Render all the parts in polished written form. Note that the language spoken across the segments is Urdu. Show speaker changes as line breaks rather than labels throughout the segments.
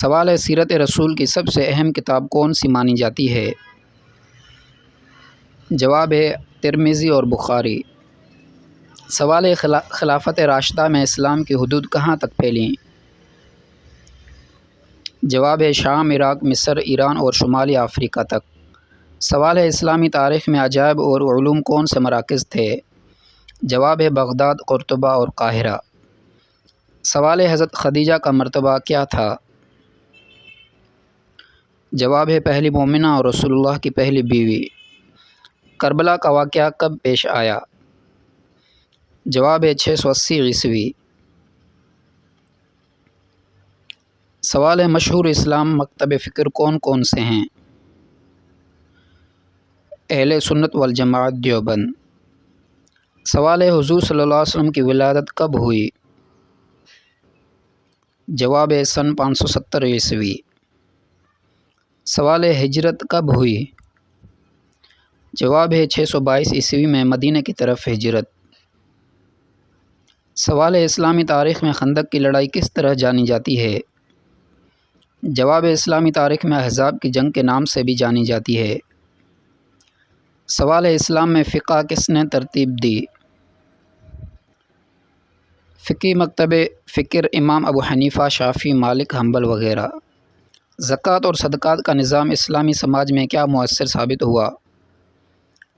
سوال ہے سیرت رسول کی سب سے اہم کتاب کون سی مانی جاتی ہے؟ جواب ہے ترمذی اور بخاری۔ سوال ہے خلافت راشدہ میں اسلام کی حدود کہاں تک پھیلیں؟ جواب ہے شام، عراق، مصر، ایران اور شمالی افریقہ تک۔ سوال ہے اسلامی تاریخ میں عجائب اور علوم کون سے مراکز تھے؟ جواب ہے بغداد، قرطبہ اور قاہرہ۔ سوال ہے حضرت خدیجہ کا مرتبہ کیا تھا؟ جواب ہے پہلی مومنہ اور رسول اللہ کی پہلی بیوی۔ کربلا کا واقعہ کب پیش آیا؟ جواب ہے 680 عیسوی۔ سوال ہے مشہور اسلام مکتب فکر کون کون سے ہیں؟ اہل سنت والجماعت دیوبند۔ سوال ہے حضور صلی اللہ علیہ وسلم کی ولادت کب ہوئی؟ جواب ہے سن 570 عیسوی۔ سوال ہے ہجرت کب ہوئی؟ جواب ہے 622 عیسوی میں مدینہ کی طرف ہجرت۔ سوال ہے اسلامی تاریخ میں خندق کی لڑائی کس طرح جانی جاتی ہے؟ جواب ہے اسلامی تاریخ میں احزاب کی جنگ کے نام سے بھی جانی جاتی ہے۔ سوال ہے اسلام میں فقہ کس نے ترتیب دی؟ فقی مکتب فکر امام ابو حنیفہ، شافعی، مالک، حنبل وغیرہ۔ زکوٰۃ اور صدقات کا نظام اسلامی سماج میں کیا مؤثر ثابت ہوا؟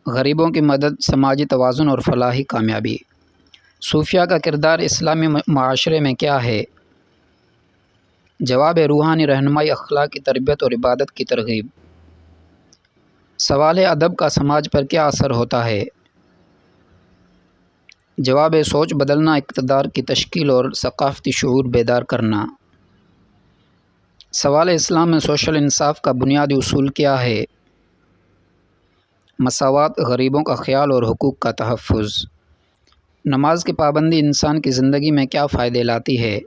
غریبوں کی مدد، سماجی توازن اور فلاحی کامیابی۔ صوفیہ کا کردار اسلامی معاشرے میں کیا ہے؟ جواب ہے روحانی رہنمائی، اخلاق کی تربیت اور عبادت کی ترغیب۔ سوال ہے ادب کا سماج پر کیا اثر ہوتا ہے؟ جواب ہے سوچ بدلنا، اقتدار کی تشکیل اور ثقافتی شعور بیدار کرنا۔ سوال ہے اسلام میں سوشل انصاف کا بنیادی اصول کیا ہے؟ مساوات، غریبوں کا خیال اور حقوق کا تحفظ۔ نماز کی پابندی انسان کی زندگی میں کیا فائدے لاتی ہے؟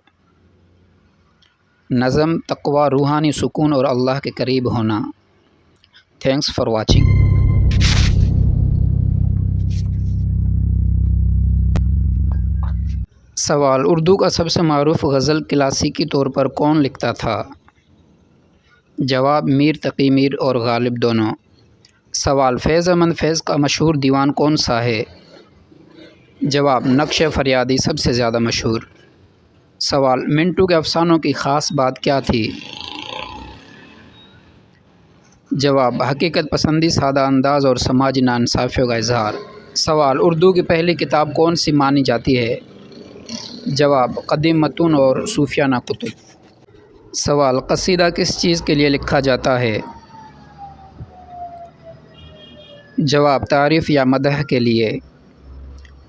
نظم، تقوی، روحانی سکون اور اللہ کے قریب ہونا۔ Thanks for watching. سوال اردو کا سب سے معروف غزل کلاسیکی طور پر کون لکھتا تھا؟ جواب میر تقی میر اور غالب دونوں۔ سوال فیض احمد فیض کا مشہور دیوان کون سا ہے؟ جواب نقش فریادی سب سے زیادہ مشہور۔ سوال منٹو کے افسانوں کی خاص بات کیا تھی؟ جواب حقیقت پسندی، سادہ انداز اور سماجی ناانصافیوں کا اظہار۔ سوال اردو کی پہلی کتاب کون سی مانی جاتی ہے؟ جواب قدیم متون اور صوفیانہ کتب۔ سوال قصیدہ کس چیز کے لیے لکھا جاتا ہے؟ جواب تعریف یا مدح کے لیے۔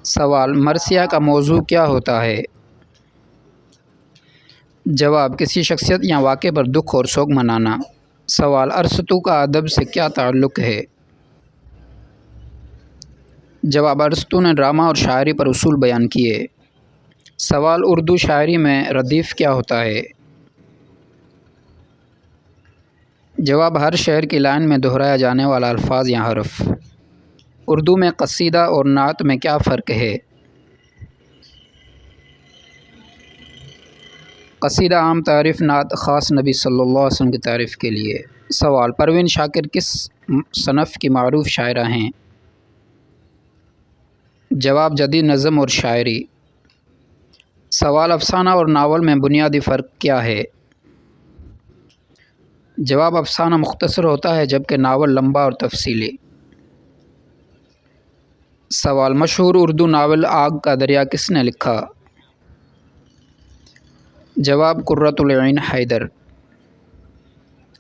سوال مرثیہ کا موضوع کیا ہوتا ہے؟ جواب کسی شخصیت یا واقعے پر دکھ اور سوگ منانا۔ سوال ارسطو کا ادب سے کیا تعلق ہے؟ جواب ارسطو نے ڈرامہ اور شاعری پر اصول بیان کیے۔ سوال اردو شاعری میں ردیف کیا ہوتا ہے؟ جواب ہر شعر کی لائن میں دہرایا جانے والا الفاظ یا حرف۔ اردو میں قصیدہ اور نعت میں کیا فرق ہے؟ قصیدہ عام تعریف، نعت خاص نبی صلی اللہ علیہ وسلم کی تعریف کے لیے۔ سوال پروین شاکر کس صنف کی معروف شاعرہ ہیں؟ جواب جدید نظم اور شاعری۔ سوال افسانہ اور ناول میں بنیادی فرق کیا ہے؟ جواب افسانہ مختصر ہوتا ہے جبکہ ناول لمبا اور تفصیلی۔ سوال مشہور اردو ناول آگ کا دریا کس نے لکھا؟ جواب قرۃ العین حیدر۔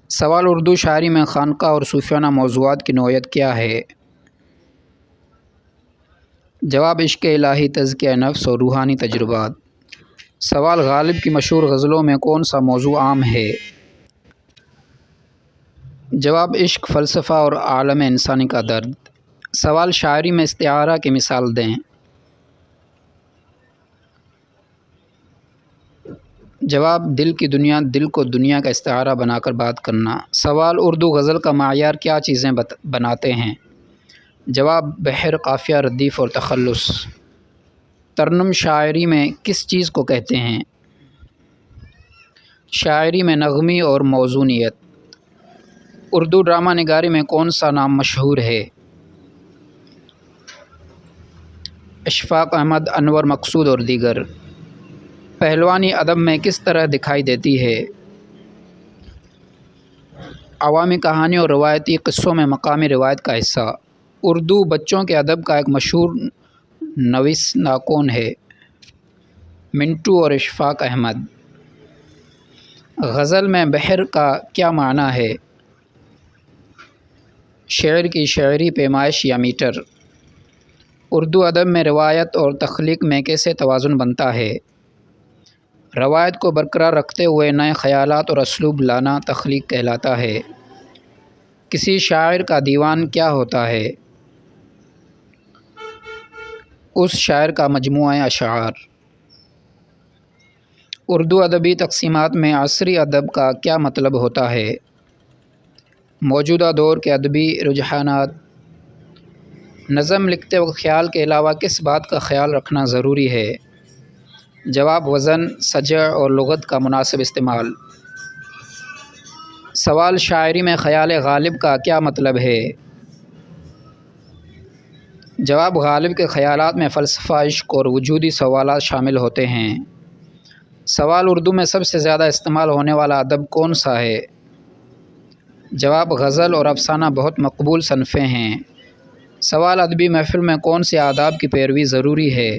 سوال اردو شاعری میں خانقاہ اور صوفیانہ موضوعات کی نوعیت کیا ہے؟ جواب عشق الہی، تزکیہ نفس اور روحانی تجربات۔ سوال غالب کی مشہور غزلوں میں کون سا موضوع عام ہے؟ جواب عشق، فلسفہ اور عالم انسانی کا درد۔ سوال شاعری میں استعارہ کی مثال دیں۔ جواب دل کی دنیا، دل کو دنیا کا استعارہ بنا کر بات کرنا۔ سوال اردو غزل کا معیار کیا چیزیں بناتے ہیں؟ جواب بحر، قافیہ، ردیف اور تخلص۔ ترنم شاعری میں کس چیز کو کہتے ہیں؟ شاعری میں نغمی اور موزونیت۔ اردو ڈرامہ نگاری میں کون سا نام مشہور ہے؟ اشفاق احمد، انور مقصود اور دیگر۔ پہلوانی ادب میں کس طرح دکھائی دیتی ہے؟ عوامی کہانیوں اور روایتی قصوں میں مقامی روایت کا حصہ۔ اردو بچوں کے ادب کا ایک مشہور نویسندہ کون ہے؟ منٹو اور اشفاق احمد۔ غزل میں بحر کا کیا معنی ہے؟ شعر کی شعری پیمائش یا میٹر۔ اردو ادب میں روایت اور تخلیق میں کیسے توازن بنتا ہے؟ روایت کو برقرار رکھتے ہوئے نئے خیالات اور اسلوب لانا تخلیق کہلاتا ہے۔ کسی شاعر کا دیوان کیا ہوتا ہے؟ اس شاعر کا مجموعہ اشعار۔ اردو ادبی تقسیمات میں عصری ادب کا کیا مطلب ہوتا ہے؟ موجودہ دور کے ادبی رجحانات۔ نظم لکھتے وقت خیال کے علاوہ کس بات کا خیال رکھنا ضروری ہے؟ جواب، وزن، سجع اور لغت کا مناسب استعمال۔ سوال، شاعری میں خیال غالب کا کیا مطلب ہے؟ جواب، غالب کے خیالات میں فلسفہ، عشق اور وجودی سوالات شامل ہوتے ہیں۔ سوال، اردو میں سب سے زیادہ استعمال ہونے والا ادب کون سا ہے؟ جواب، غزل اور افسانہ بہت مقبول صنفیں ہیں۔ سوال، ادبی محفل میں کون سے آداب کی پیروی ضروری ہے؟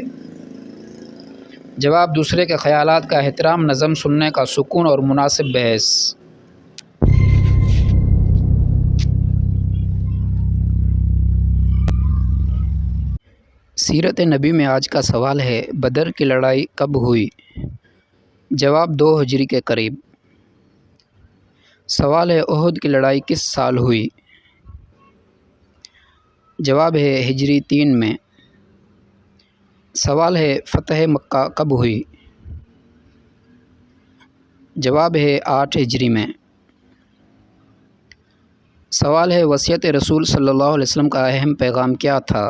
جواب، دوسرے کے خیالات کا احترام، نظم سننے کا سکون اور مناسب بحث۔ سیرت نبی میں آج کا سوال ہے، بدر کی لڑائی کب ہوئی؟ جواب، 2 ہجری کے قریب۔ سوال ہے، احد کی لڑائی کس سال ہوئی؟ جواب ہے ہجری 3 میں۔ سوال ہے، فتح مکہ کب ہوئی؟ جواب ہے 8 ہجری میں۔ سوال ہے، وصیت رسول صلی اللہ علیہ وسلم کا اہم پیغام کیا تھا؟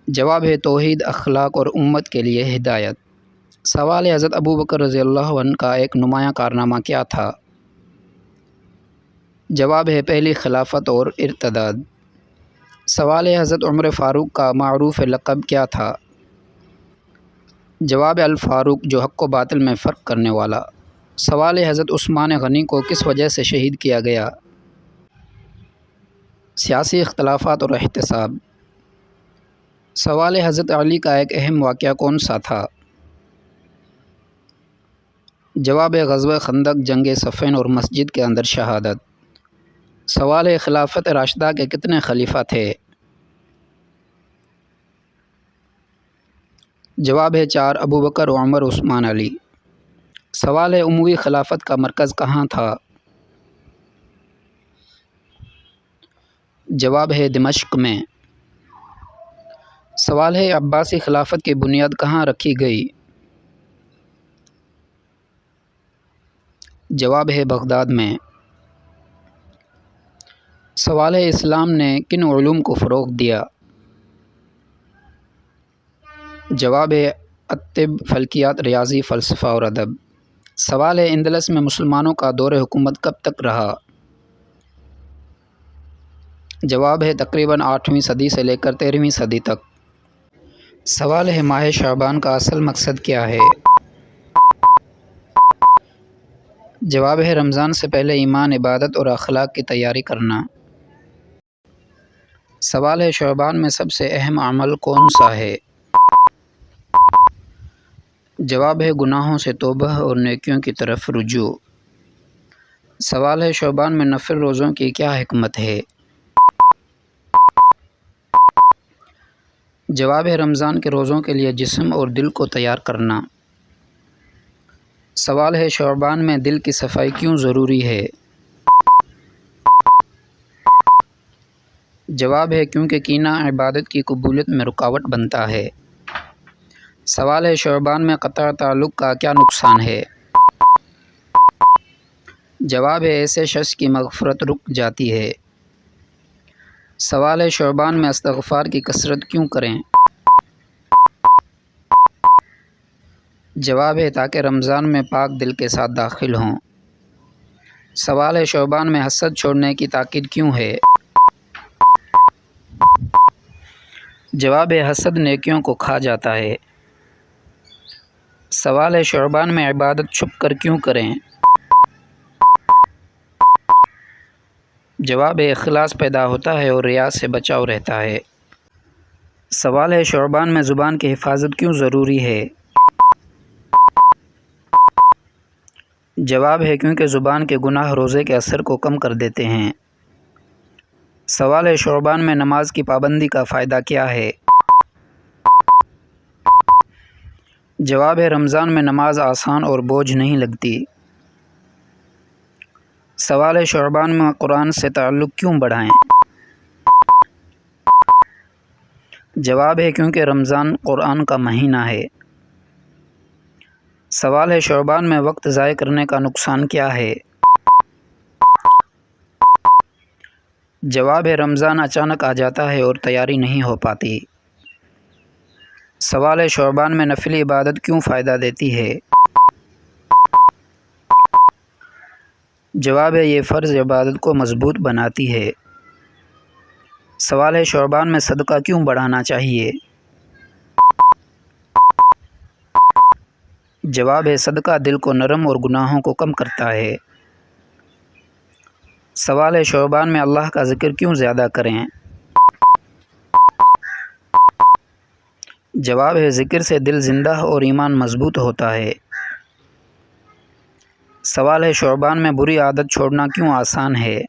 جواب ہے توحید، اخلاق اور امت کے لیے ہدایت۔ سوال ہے، حضرت ابوبکر رضی اللہ عنہ کا ایک نمایاں کارنامہ کیا تھا؟ جواب ہے پہلی خلافت اور ارتداد۔ سوال ہے، حضرت عمر فاروق کا معروف لقب کیا تھا؟ جواب الفاروق، جو حق و باطل میں فرق کرنے والا۔ سوال ہے، حضرت عثمان غنی کو کس وجہ سے شہید کیا گیا؟ سیاسی اختلافات اور احتساب۔ سوال ہے، حضرت علی کا ایک اہم واقعہ کون سا تھا؟ جواب ہے غزوہ خندق، جنگ صفین اور مسجد کے اندر شہادت۔ سوال ہے، خلافت راشدہ کے کتنے خلیفہ تھے؟ جواب ہے 4، ابوبکر، عمر، عثمان، علی۔ سوال ہے، اموی خلافت کا مرکز کہاں تھا؟ جواب ہے دمشق میں۔ سوال ہے، عباسی خلافت کی بنیاد کہاں رکھی گئی؟ جواب ہے بغداد میں۔ سوال ہے، اسلام نے کن علوم کو فروغ دیا؟ جواب ہے الطب، فلکیات، ریاضی، فلسفہ اور ادب۔ سوال ہے، اندلس میں مسلمانوں کا دور حکومت کب تک رہا؟ جواب ہے تقریباً 8ویں صدی سے لے کر 13ویں صدی تک۔ سوال ہے، ماہ شعبان کا اصل مقصد کیا ہے؟ جواب ہے رمضان سے پہلے ایمان، عبادت اور اخلاق کی تیاری کرنا۔ سوال ہے، شعبان میں سب سے اہم عمل کون سا ہے؟ جواب ہے گناہوں سے توبہ اور نیکیوں کی طرف رجوع۔ سوال ہے، شعبان میں نفل روزوں کی کیا حکمت ہے؟ جواب ہے رمضان کے روزوں کے لیے جسم اور دل کو تیار کرنا۔ سوال ہے، شعبان میں دل کی صفائی کیوں ضروری ہے؟ جواب ہے کیونکہ کینہ عبادت کی قبولیت میں رکاوٹ بنتا ہے۔ سوال ہے، شعبان میں قطع تعلق کا کیا نقصان ہے؟ جواب ہے ایسے شخص کی مغفرت رک جاتی ہے۔ سوال ہے، شعبان میں استغفار کی کثرت کیوں کریں؟ جواب ہے تاکہ رمضان میں پاک دل کے ساتھ داخل ہوں۔ سوال ہے شعبان میں حسد چھوڑنے کی تاکید کیوں ہے؟ جواب ہے حسد نیکیوں کو کھا جاتا ہے۔ سوال ہے شعبان میں عبادت چھپ کر کیوں کریں؟ جواب ہے اخلاص پیدا ہوتا ہے اور ریا سے بچاؤ رہتا ہے۔ سوال ہے شعبان میں زبان کی حفاظت کیوں ضروری ہے؟ جواب ہے کیونکہ زبان کے گناہ روزے کے اثر کو کم کر دیتے ہیں۔ سوال ہے شعبان میں نماز کی پابندی کا فائدہ کیا ہے؟ جواب ہے رمضان میں نماز آسان اور بوجھ نہیں لگتی۔ سوال ہے شعبان میں قرآن سے تعلق کیوں بڑھائیں؟ جواب ہے کیونکہ رمضان قرآن کا مہینہ ہے۔ سوال ہے شعبان میں وقت ضائع کرنے کا نقصان کیا ہے؟ جواب ہے رمضان اچانک آ جاتا ہے اور تیاری نہیں ہو پاتی۔ سوال ہے شعبان میں نفلی عبادت کیوں فائدہ دیتی ہے؟ جواب ہے یہ فرض عبادت کو مضبوط بناتی ہے۔ سوال ہے شعبان میں صدقہ کیوں بڑھانا چاہیے؟ جواب ہے صدقہ دل کو نرم اور گناہوں کو کم کرتا ہے۔ سوال ہے شعبان میں اللہ کا ذکر کیوں زیادہ کریں؟ جواب ہے ذکر سے دل زندہ اور ایمان مضبوط ہوتا ہے۔ سوال ہے شعبان میں بری عادت چھوڑنا کیوں آسان ہے؟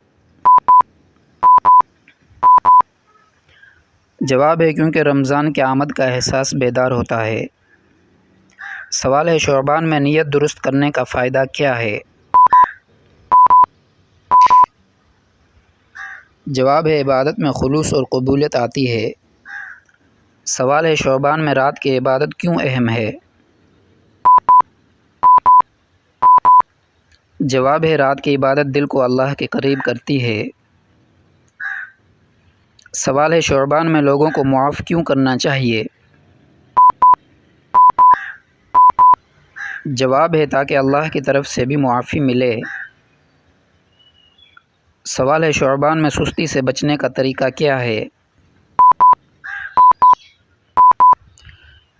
جواب ہے کیونکہ رمضان کی آمد کا احساس بیدار ہوتا ہے۔ سوال ہے شعبان میں نیت درست کرنے کا فائدہ کیا ہے؟ جواب ہے عبادت میں خلوص اور قبولیت آتی ہے۔ سوال ہے شعبان میں رات کی عبادت کیوں اہم ہے؟ جواب ہے رات کی عبادت دل کو اللہ کے قریب کرتی ہے۔ سوال ہے شعبان میں لوگوں کو معاف کیوں کرنا چاہیے؟ جواب ہے تاکہ اللہ کی طرف سے بھی معافی ملے۔ سوال ہے شعبان میں سستی سے بچنے کا طریقہ کیا ہے؟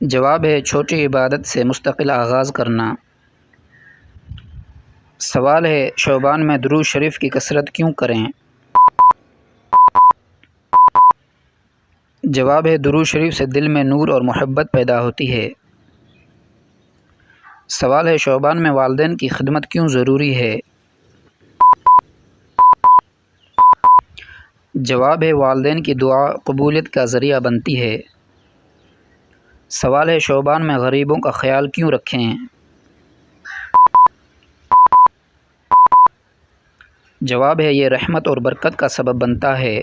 جواب ہے چھوٹی عبادت سے مستقل آغاز کرنا۔ سوال ہے شعبان میں درود شریف کی کثرت کیوں کریں؟ جواب ہے درود شریف سے دل میں نور اور محبت پیدا ہوتی ہے۔ سوال ہے شعبان میں والدین کی خدمت کیوں ضروری ہے؟ جواب ہے والدین کی دعا قبولیت کا ذریعہ بنتی ہے۔ سوال ہے شعبان میں غریبوں کا خیال کیوں رکھیں؟ جواب ہے یہ رحمت اور برکت کا سبب بنتا ہے۔